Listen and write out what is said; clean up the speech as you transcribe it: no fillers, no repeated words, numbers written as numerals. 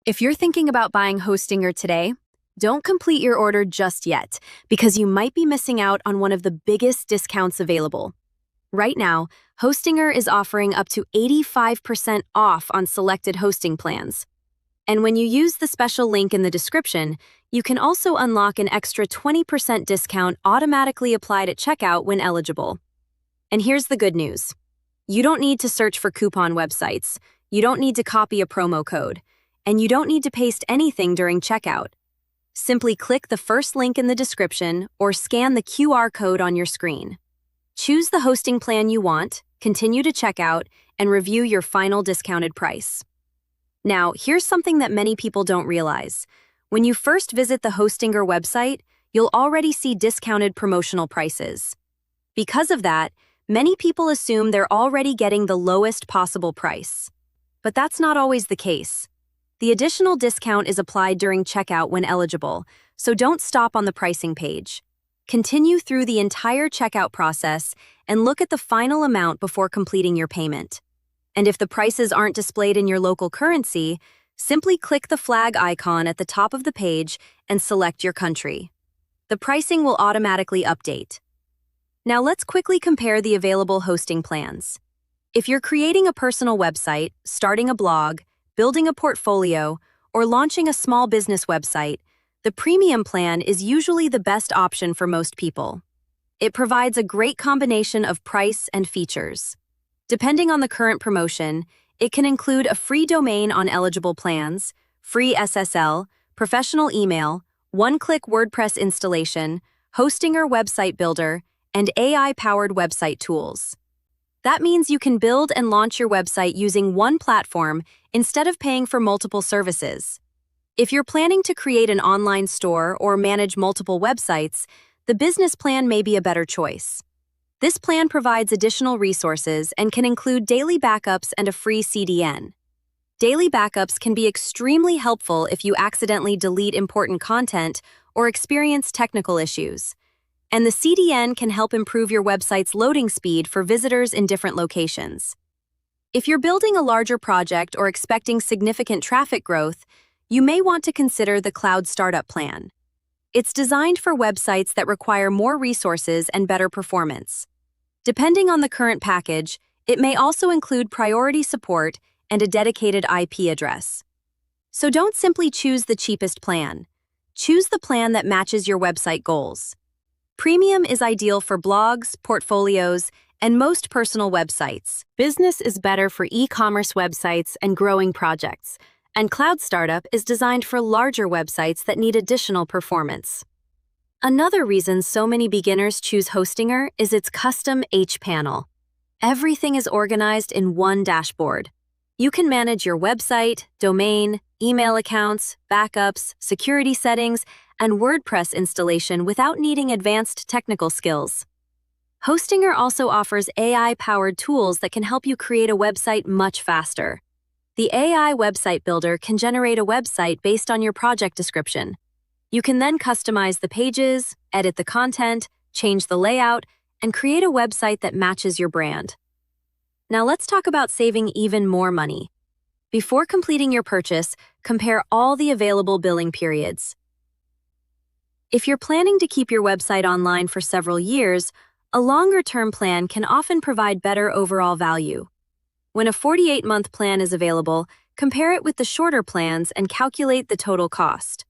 If you're thinking about buying Hostinger today, don't complete your order just yet, because you might be missing out on one of the biggest discounts available. Right now, Hostinger is offering up to 85% off on selected hosting plans. And when you use the special link in the description, you can also unlock an extra 20% discount automatically applied at checkout when eligible. And here's the good news. You don't need to search for coupon websites, you don't need to copy a promo code, and you don't need to paste anything during checkout. Simply click the first link in the description or scan the QR code on your screen. Choose the hosting plan you want, continue to checkout, and review your final discounted price. Now, here's something that many people don't realize. When you first visit the Hostinger website, you'll already see discounted promotional prices. Because of that, many people assume they're already getting the lowest possible price. But that's not always the case. The additional discount is applied during checkout when eligible, so don't stop on the pricing page. Continue through the entire checkout process and look at the final amount before completing your payment. And if the prices aren't displayed in your local currency, simply click the flag icon at the top of the page and select your country. The pricing will automatically update. Now let's quickly compare the available hosting plans. If you're creating a personal website, starting a blog, building a portfolio, or launching a small business website, the premium plan is usually the best option for most people. It provides a great combination of price and features. Depending on the current promotion, it can include a free domain on eligible plans, free SSL, professional email, one-click WordPress installation, Hostinger website builder, and AI-powered website tools. That means you can build and launch your website using one platform instead of paying for multiple services. If you're planning to create an online store or manage multiple websites, the business plan may be a better choice. This plan provides additional resources and can include daily backups and a free CDN. Daily backups can be extremely helpful if you accidentally delete important content or experience technical issues. And the CDN can help improve your website's loading speed for visitors in different locations. If you're building a larger project or expecting significant traffic growth, you may want to consider the Cloud Startup Plan. It's designed for websites that require more resources and better performance. Depending on the current package, it may also include priority support and a dedicated IP address. So don't simply choose the cheapest plan. Choose the plan that matches your website goals. Premium is ideal for blogs, portfolios, and most personal websites. Business is better for e-commerce websites and growing projects, and Cloud Startup is designed for larger websites that need additional performance. Another reason so many beginners choose Hostinger is its custom H panel. Everything is organized in one dashboard. You can manage your website, domain, email accounts, backups, security settings, and WordPress installation without needing advanced technical skills. Hostinger also offers AI-powered tools that can help you create a website much faster. The AI website builder can generate a website based on your project description. You can then customize the pages, edit the content, change the layout, and create a website that matches your brand. Now let's talk about saving even more money. Before completing your purchase, compare all the available billing periods. If you're planning to keep your website online for several years, a longer-term plan can often provide better overall value. When a 48-month plan is available, compare it with the shorter plans and calculate the total cost.